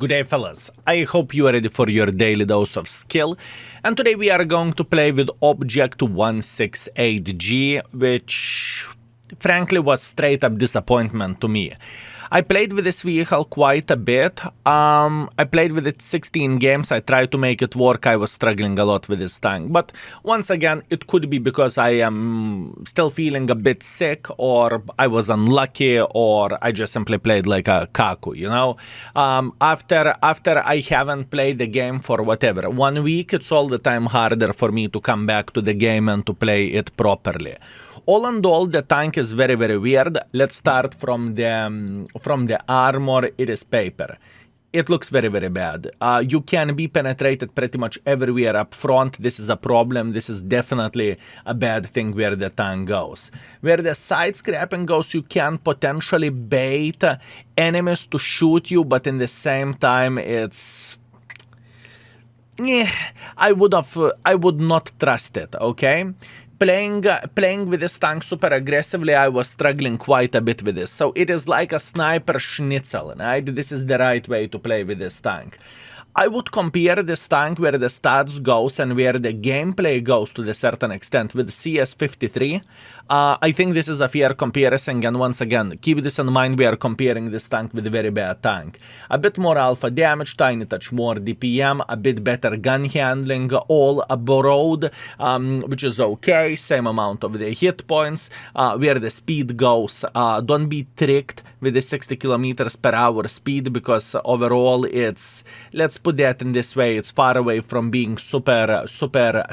Good day, fellas. I hope you are ready for your daily dose of skill. And today we are going to play with Object 168G, which frankly was straight up disappointment to me. I played with this vehicle quite a bit. I played with it 16 games. I tried to make it work. I was struggling a lot with this tank. But once again, it could be because I am still feeling a bit sick, or I was unlucky, or I just simply played like a kaku, you know? After I haven't played the game for whatever, 1 week, it's all the time harder for me to come back to the game and to play it properly. All in all, the tank is very, very weird. Let's start from the armor. It is paper. It looks very, very bad. You can be penetrated pretty much everywhere up front. This is a problem. This is definitely a bad thing where the tank goes. Where the side scrapping goes, you can potentially bait enemies to shoot you, but in the same time, it's... yeah, I would not trust it, okay? Playing with this tank super aggressively, I was struggling quite a bit with this. So it is like a sniper schnitzel, right? This is the right way to play with this tank. I would compare this tank where the stats goes and where the gameplay goes to a certain extent with CS53. I think this is a fair comparison, and once again, keep this in mind, we are comparing this tank with a very bad tank. A bit more alpha damage, tiny touch more DPM, a bit better gun handling, all borrowed, which is okay, same amount of the hit points, where the speed goes. Don't be tricked with the 60 kilometers per hour speed, because overall it's, let's put that in this way, it's far away from being super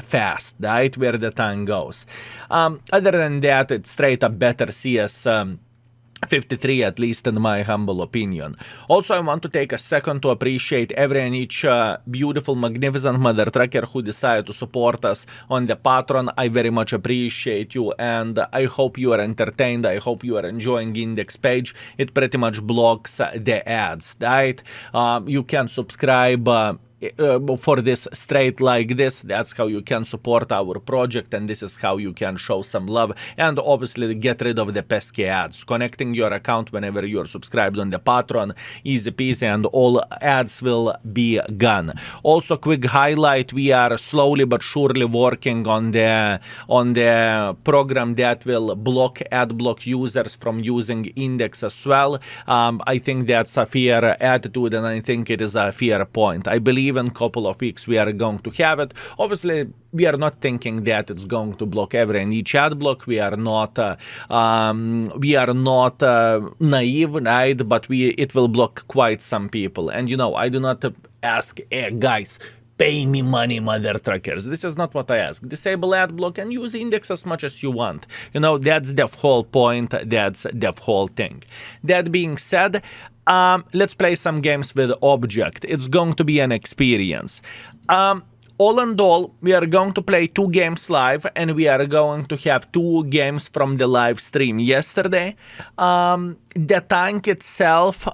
fast, right, where the tank goes. Other than that, it's straight up better CS 53, at least in my humble opinion. Also, I want to take a second to appreciate every and each beautiful, magnificent mother trucker who decided to support us on the Patreon. I very much appreciate you, and I hope you are entertained. I hope you are enjoying index page. It pretty much blocks the ads, right? You can subscribe for this straight like this. That's how you can support our project, and this is how you can show some love and obviously get rid of the pesky ads. Connecting your account whenever you're subscribed on the Patreon, easy peasy, and all ads will be gone. Also, quick highlight, we are slowly but surely working on the program that will ad block users from using index as well. I think that's a fair attitude, and I think it is a fair point. I believe in a couple of weeks we are going to have it. Obviously, we are not thinking that it's going to block every and each ad block. We are not naive, right? But it will block quite some people. And you know, I do not ask, hey, guys, pay me money, mother truckers. This is not what I ask. Disable ad block and use index as much as you want. You know, that's the whole point. That's the whole thing. That being said, let's play some games with Object. It's going to be an experience. All in all, we are going to play 2 games live, and we are going to have 2 games from the live stream yesterday. The tank itself,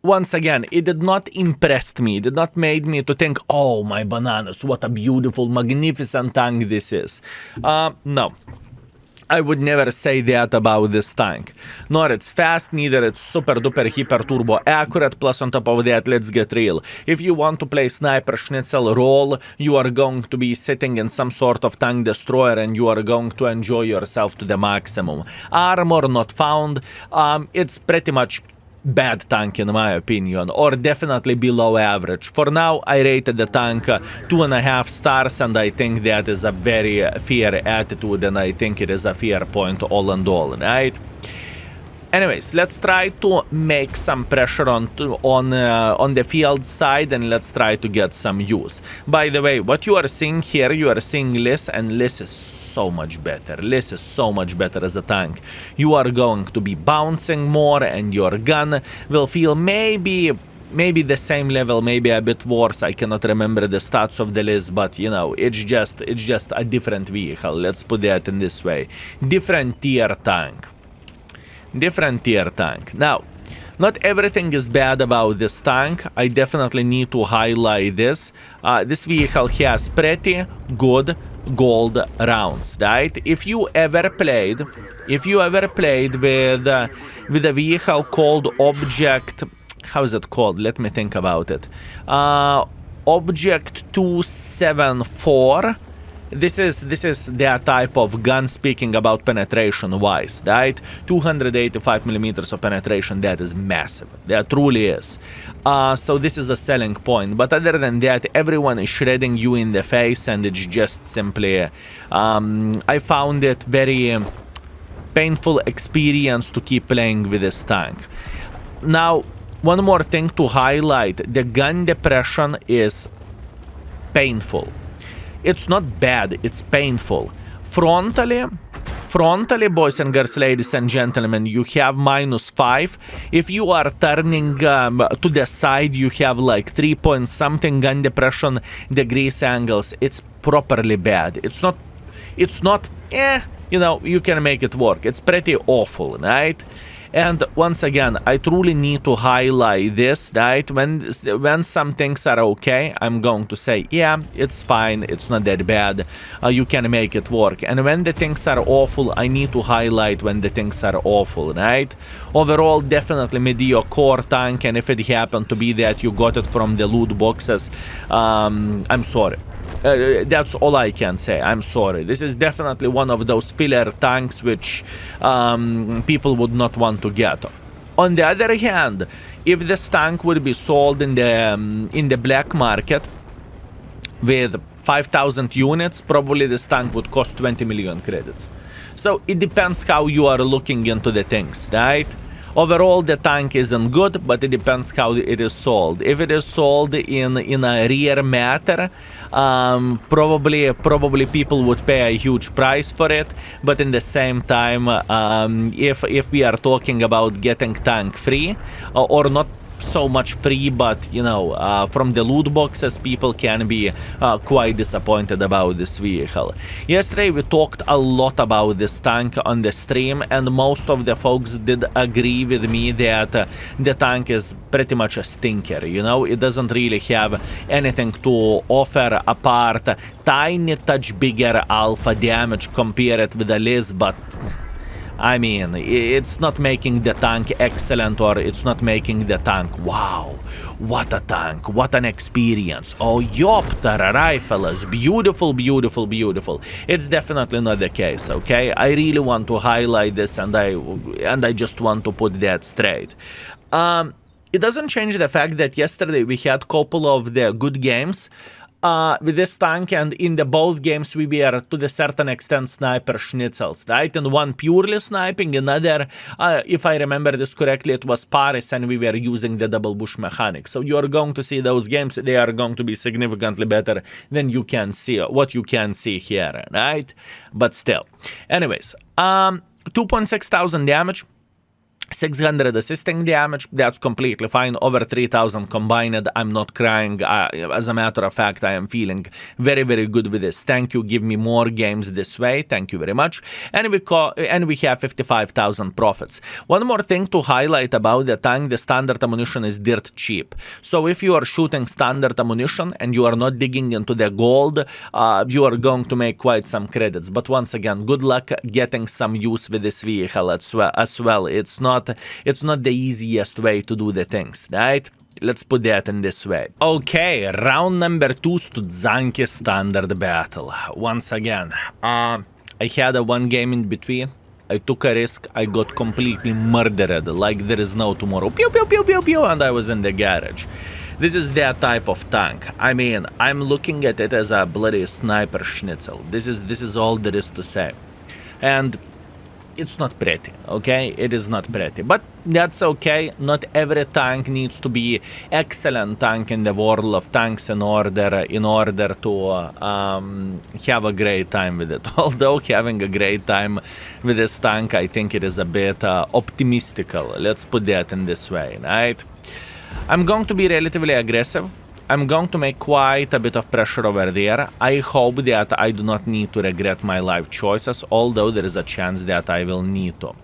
once again, it did not impress me. It did not make me to think, oh my bananas, what a beautiful, magnificent tank this is. No. I would never say that about this tank. Nor it's fast, neither it's super duper hyper turbo accurate, plus on top of that, let's get real. If you want to play sniper schnitzel role, you are going to be sitting in some sort of tank destroyer, and you are going to enjoy yourself to the maximum. Armor not found, it's pretty much bad tank in my opinion, or definitely below average. For now, I rated the tank 2.5 stars, and I think that is a very fair attitude, and I think it is a fair point all and all, right? Anyways, let's try to make some pressure on the field side, and let's try to get some use. By the way, what you are seeing here, you are seeing Liz, and Liz is so much better. Liz is so much better as a tank. You are going to be bouncing more, and your gun will feel maybe the same level, maybe a bit worse. I cannot remember the stats of the Liz, but you know, it's just a different vehicle. Let's put that in this way. Different tier tank. Different tier tank. Now, not everything is bad about this tank. I definitely need to highlight this. This vehicle has pretty good gold rounds, right? If you ever played with a vehicle called Object how is it called? Let me think about it. Object 274. This is their type of gun, speaking about penetration wise, right? 285 millimeters of penetration, that is massive. That truly is. So this is a selling point. But other than that, everyone is shredding you in the face, and it's just simply, I found it very painful experience to keep playing with this tank. Now, one more thing to highlight, the gun depression is painful. It's not bad, it's painful. Frontally, boys and girls, ladies and gentlemen, you have -5. If you are turning to the side, you have like 3 point something gun depression degrees angles. It's properly bad. It's not, you know, you can make it work. It's pretty awful, right? And once again, I truly need to highlight this, right? When some things are okay, I'm going to say, yeah, it's fine, it's not that bad, you can make it work. And when the things are awful, I need to highlight when the things are awful, right? Overall, definitely mediocre tank, and if it happened to be that you got it from the loot boxes, I'm sorry. That's all I can say. I'm sorry. This is definitely one of those filler tanks which people would not want to get. On the other hand, if this tank would be sold in the black market with 5,000 units, probably this tank would cost 20 million credits. So it depends how you are looking into the things, right? Overall, the tank isn't good, but it depends how it is sold. If it is sold in a rare matter, probably people would pay a huge price for it. But in the same time, if we are talking about getting tank free, or not so much free, but you know, from the loot boxes, people can be quite disappointed about this vehicle. Yesterday we talked a lot about this tank on the stream, and most of the folks did agree with me that the tank is pretty much a stinker. You know, it doesn't really have anything to offer apart tiny touch bigger alpha damage compared with the Liz, but I mean, it's not making the tank excellent, or it's not making the tank, wow, what a tank, what an experience. Oh, yoptararai, fellas, beautiful, beautiful, beautiful. It's definitely not the case, okay? I really want to highlight this, and I just want to put that straight. It doesn't change the fact that yesterday we had a couple of the good games with this tank, and in the both games we were to the certain extent sniper schnitzels, right? And one purely sniping, another, if I remember this correctly, it was Paris, and we were using the double bush mechanic. So you are going to see those games, they are going to be significantly better than you can see, what you can see here, right? But still. Anyways, 2.6 thousand damage. 600 assisting damage, that's completely fine. Over 3,000 combined, I'm not crying. As a matter of fact, I am feeling very, very good with this. Thank you, give me more games this way. Thank you very much. And we have 55,000 profits. One more thing to highlight about the tank, the standard ammunition is dirt cheap. So if you are shooting standard ammunition and you are not digging into the gold, you are going to make quite some credits. But once again, good luck getting some use with this vehicle as well. It's not the easiest way to do the things, right? Let's put that in this way. Okay, round number 2, Studzianki standard battle. Once again, I had a one game in between. I took a risk. I got completely murdered, like there is no tomorrow. Pew, pew, pew, pew, pew, and I was in the garage. This is that type of tank. I mean, I'm looking at it as a bloody sniper schnitzel. This is all there is to say. And it's not pretty, okay? It is not pretty, but that's okay. Not every tank needs to be excellent tank in the world of tanks in order to have a great time with it. Although having a great time with this tank, I think it is a bit optimistical. Let's put that in this way, right? I'm going to be relatively aggressive. I'm going to make quite a bit of pressure over there. I hope that I do not need to regret my life choices, although there is a chance that I will need to.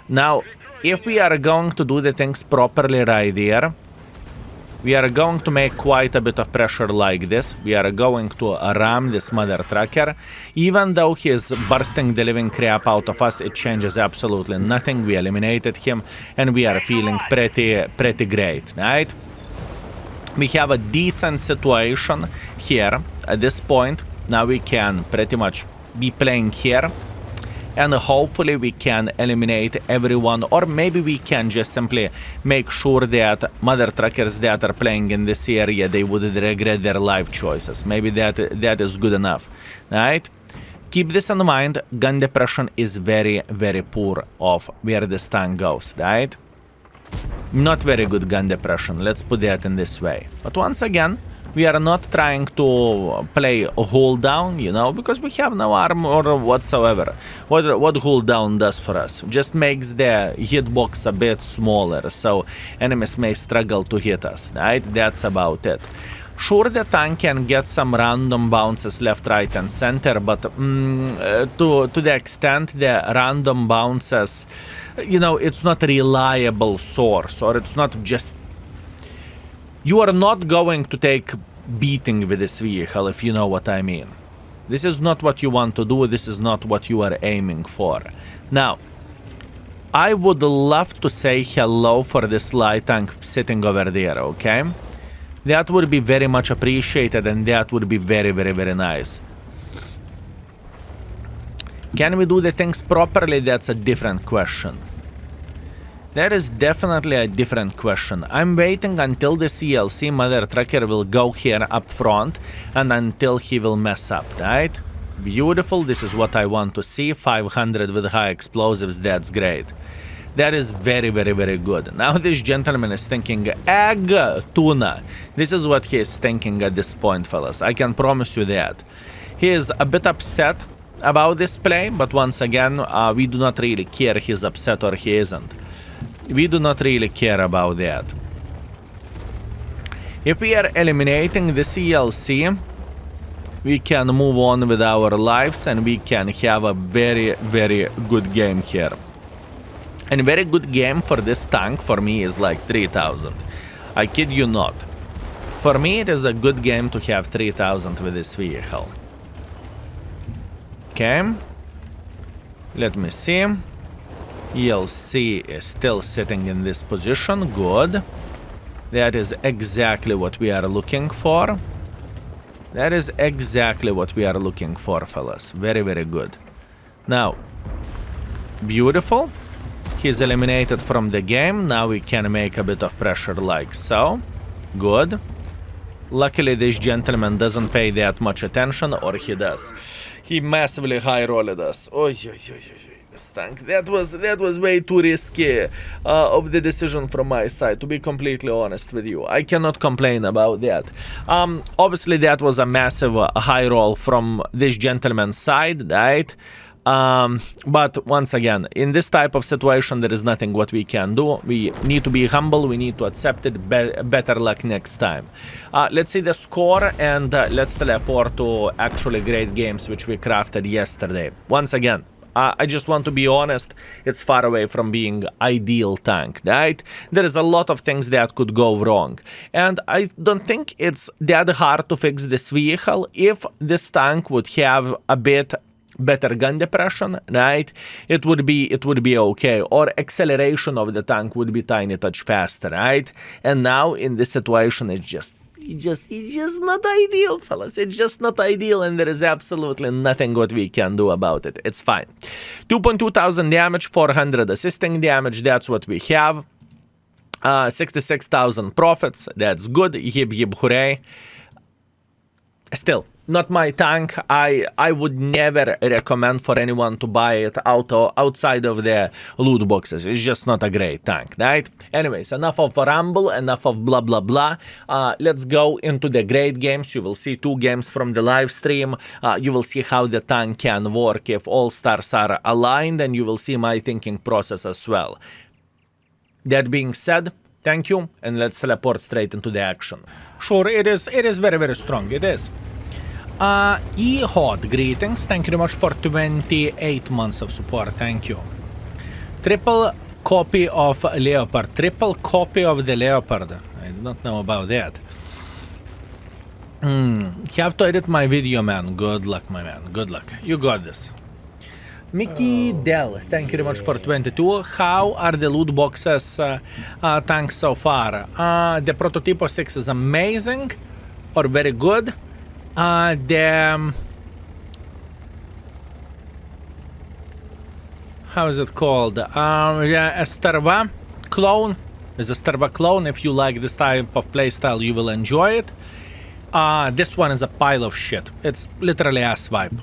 Now, if we are going to do the things properly right there, We are going to make quite a bit of pressure like this. We are going to ram this mother trucker. Even though he is bursting the living crap out of us, it changes absolutely nothing. We eliminated him, and we are feeling pretty great, right? We have a decent situation here at this point. Now we can pretty much be playing here, and hopefully we can eliminate everyone, or maybe we can just simply make sure that mother truckers that are playing in this area, they would regret their life choices. Maybe that is good enough, right? Keep this in mind. Gun depression is very, very poor of where this tank goes, right? Not very good gun depression, let's put that in this way. But once again, we are not trying to play a hold down, you know, because we have no armor whatsoever. What hold down does for us? Just makes the hitbox a bit smaller, so enemies may struggle to hit us, right? That's about it. Sure, the tank can get some random bounces left, right, and center, but to the extent the random bounces, you know, it's not a reliable source, or it's not just... You are not going to take beating with this vehicle, if you know what I mean. This is not what you want to do. This is not what you are aiming for. Now, I would love to say hello for this light tank sitting over there, okay? That would be very much appreciated, and that would be very, very, very nice. Can we do the things properly? That's a different question. That is definitely a different question. I'm waiting until the CLC mother trucker will go here up front, and until he will mess up, right? Beautiful, this is what I want to see. 500 with high explosives, that's great. That is very, very, very good. Now this gentleman is thinking egg tuna. This is what he is thinking at this point, fellas. I can promise you that. He is a bit upset about this play, but once again, we do not really care he's upset or he isn't. We do not really care about that. If we are eliminating the CLC, we can move on with our lives, and we can have a very, very good game here. And a very good game for this tank, for me, is like 3000. I kid you not. For me, it is a good game to have 3000 with this vehicle. Okay. Let me see. ELC is still sitting in this position. Good. That is exactly what we are looking for. That is exactly what we are looking for, fellas. Very, very good. Now, beautiful. He's eliminated from the game. Now we can make a bit of pressure like so. Good. Luckily, this gentleman doesn't pay that much attention, or he does. He massively high-rolled us. Oy, oy, oy, oy. This tank. That was way too risky of the decision from my side, to be completely honest with you. I cannot complain about that. Obviously, that was a massive high roll from this gentleman's side, right? But once again, in this type of situation, there is nothing what we can do. We need to be humble. We need to accept it. Better luck next time. Let's see the score, and let's teleport to actually great games which we crafted yesterday. Once again, I just want to be honest, it's far away from being ideal tank, right? There is a lot of things that could go wrong. And I don't think it's that hard to fix this vehicle if this tank would have a bit better gun depression, right? It would be okay. Or acceleration of the tank would be tiny touch faster, right? And now in this situation, it's just not ideal, fellas. It's just not ideal, and there is absolutely nothing what we can do about it. It's fine. 2.2 thousand damage, 400 assisting damage. That's what we have. 66,000 profits. That's good. Yip yip hooray. Still, not my tank. I would never recommend for anyone to buy it outside of the loot boxes. It's just not a great tank, right? Anyways, enough of ramble, enough of blah blah blah. Let's go into the great games. You will see 2 games from the live stream. You will see how the tank can work if all stars are aligned, and you will see my thinking process as well. That being said, thank you, and let's teleport straight into the action. Sure, it is very, very strong, it is. Ehod, greetings, thank you very much for 28 months of support, thank you. Triple copy of Leopard, triple copy of the Leopard. do not know about that. Have to edit my video, man. Good luck, my man. Good luck. You got this. Mickey Dell, thank you very much for 22. How are the loot boxes tanks so far? The Prototypo 6 is amazing or very good. The... How is it called? Yeah, Esterva clone is a Esterva clone. If you like this type of playstyle, you will enjoy it. This one is a pile of shit. It's literally ass vibe.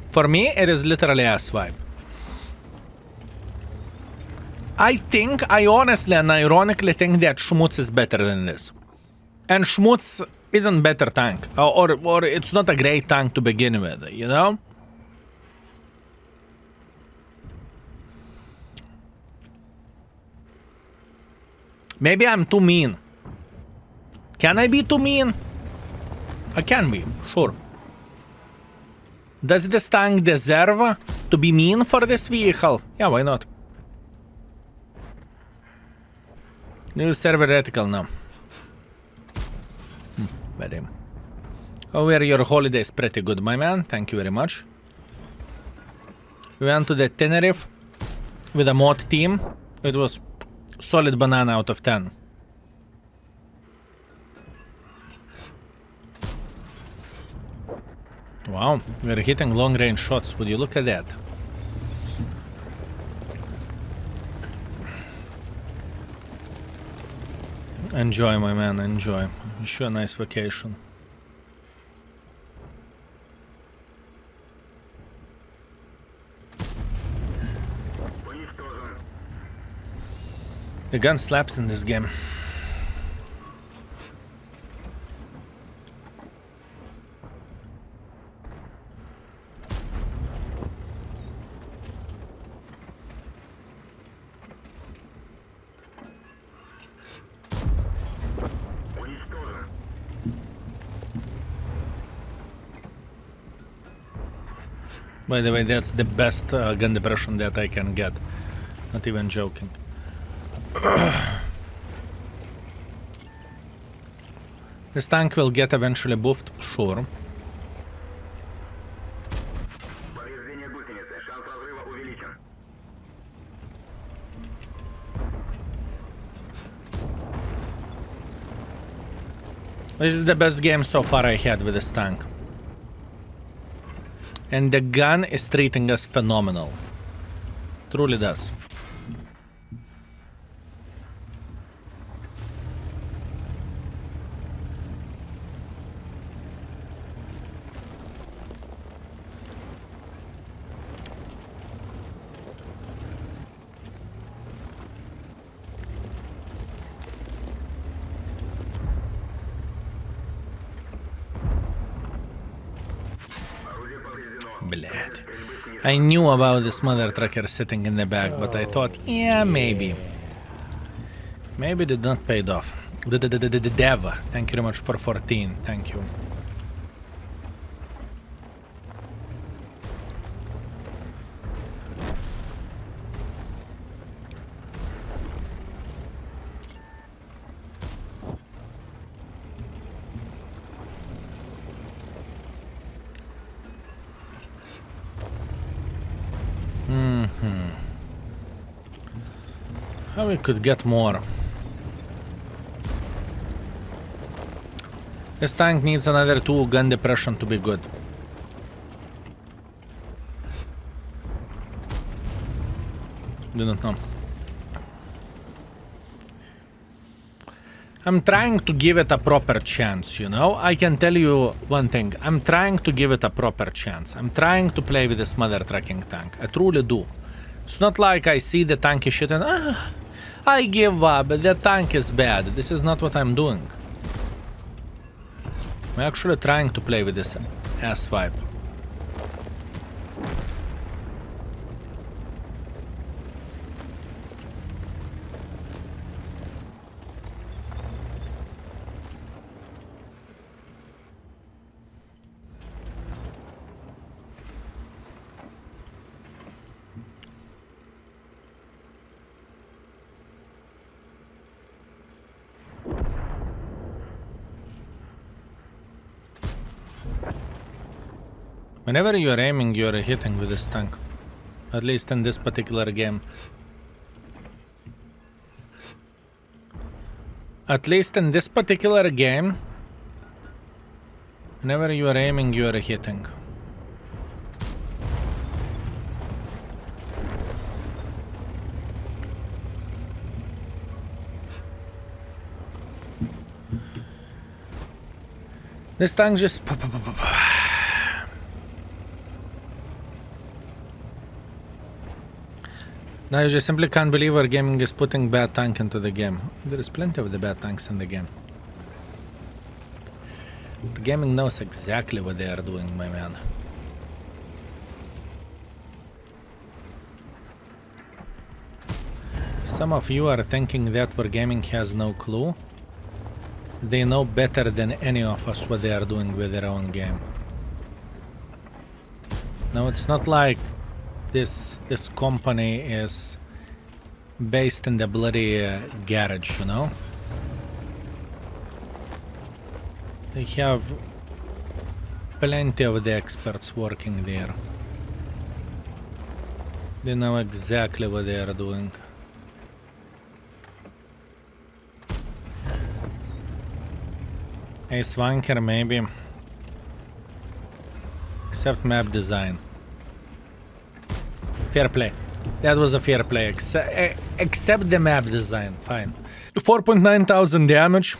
For me, it is literally ass vibe. I honestly and ironically think that Schmutz is better than this. And Schmutz isn't better tank. Or it's not a great tank to begin with, you know? Maybe I'm too mean. Can I be too mean? I can be, sure. Does this tank deserve to be mean for this vehicle? Yeah, why not? New server reticle now. Very. Oh, where your holidays pretty good, my man. Thank you very much. We went to the Tenerife with a mod team. It was solid banana out of 10. Wow, we're hitting long range shots. Would you look at that? Enjoy, my man, enjoy. Wish you a nice vacation. The gun slaps in this game. By the way, that's the best gun depression that I can get. Not even joking. This tank will get eventually buffed, sure. This is the best game so far I had with this tank. And the gun is treating us phenomenal. Truly does. Bled. I knew about this mother trucker sitting in the back, but I thought, yeah, maybe. Maybe it did not pay off. The dev, thank you very much for 14, thank you. How we could get more? This tank needs another 2 gun depression to be good. Do not know. I'm trying to give it a proper chance, you know? I can tell you one thing. I'm trying to give it a proper chance. I'm trying to play with this mother trucking tank. I truly do. It's not like I see the tanky shit and I give up, the tank is bad. This is not what I'm doing. I'm actually trying to play with this ass vibe. Whenever you're aiming, you're hitting with this tank. At least in this particular game. At least in this particular game, whenever you are aiming, you are hitting. This tank just... Now you just simply can't believe our gaming is putting bad tank into the game. There is plenty of the bad tanks in the game. The gaming knows exactly what they are doing, my man. Some of you are thinking that Wargaming has no clue. They know better than any of us what they are doing with their own game. Now it's not like this company is based in the bloody garage, you know? They have plenty of the experts working there. They know exactly what they are doing. A swanker maybe. Except map design. Fair play. That was a fair play. Except the map design. Fine. 4.9 thousand damage.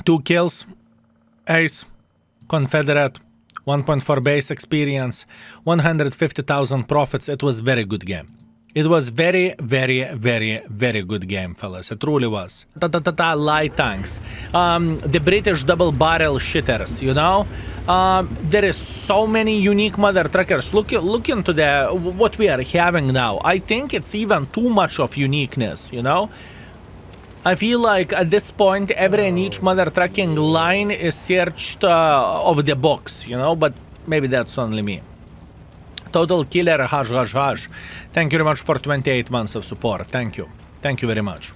2 kills. Ace. Confederate. 1.4 base experience. 150,000 profits. It was very good game. It was very, very, very, very good game, fellas. It truly was. Light tanks. The British double barrel shitters, you know? There is so many unique mother truckers. Look into what we are having now. I think it's even too much of uniqueness, you know? I feel like at this point, every and each mother trucking line is searched of the box, you know? But maybe that's only me. Total Killer, hash, hash, hash. Thank you very much for 28 months of support. Thank you. Thank you very much.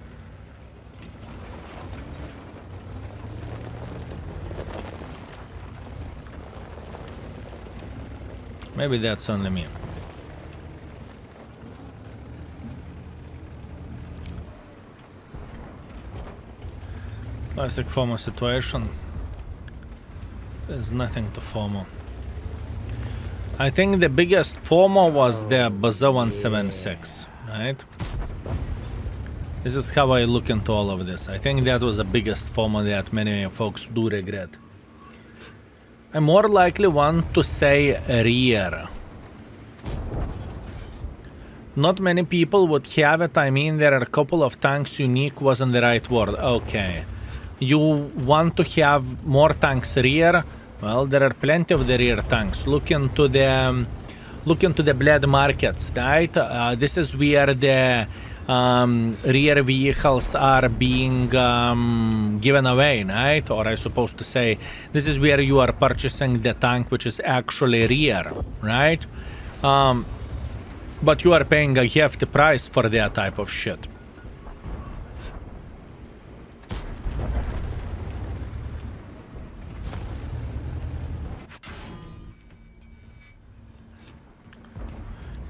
Maybe that's only me. Classic FOMO situation. There's nothing to FOMO. I think the biggest FOMO was the Baza 176, right? This is how I look into all of this. I think that was the biggest FOMO that many folks do regret. I more likely want to say rear. Not many people would have it. I mean, there are a couple of tanks. Unique wasn't the right word. Okay. You want to have more tanks rear? Well, there are plenty of the rear tanks. Look into the bled markets, right? This is where the rear vehicles are being given away, right? Or I suppose to say, this is where you are purchasing the tank which is actually rear, right? But you are paying a hefty price for that type of shit.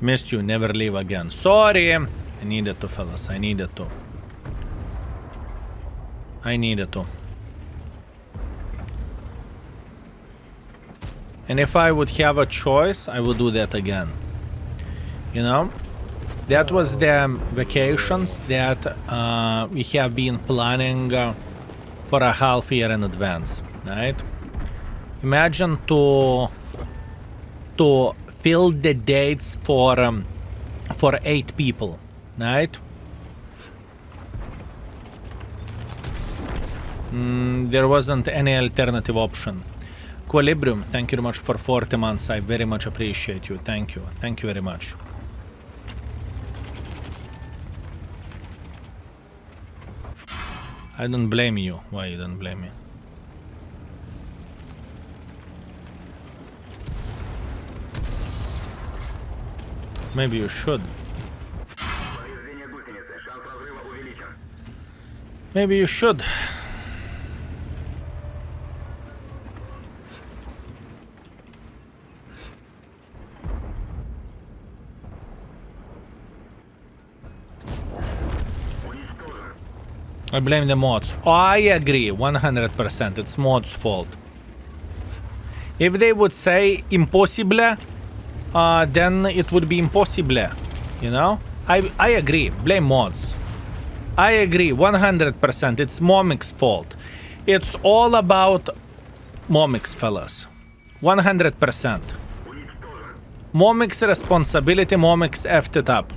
Missed you, never leave again. Sorry! I needed to, fellas. I needed to. And if I would have a choice, I would do that again. You know? That was the vacations that we have been planning for a half year in advance, right? Imagine to fill the dates for 8 people, right? There wasn't any alternative option. Equilibrium, thank you very much for 40 months. I very much appreciate you. Thank you. Thank you very much. I don't blame you. Why you don't blame me? Maybe you should. Maybe you should. I blame the mods. I agree, 100%. It's mods' fault. If they would say impossible, then it would be impossible. You know? I agree. Blame mods. I agree, 100%. It's Momic's fault. It's all about Momic's, fellas. 100%. Momic's responsibility, Momic's effed it up.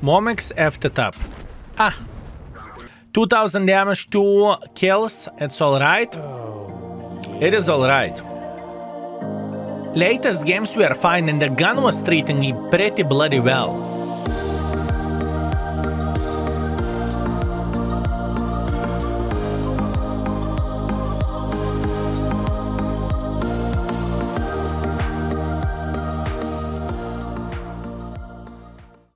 Momic's effed it up. 2000 damage, 2 kills. It's alright. It is alright. Latest games were fine and the gun was treating me pretty bloody well.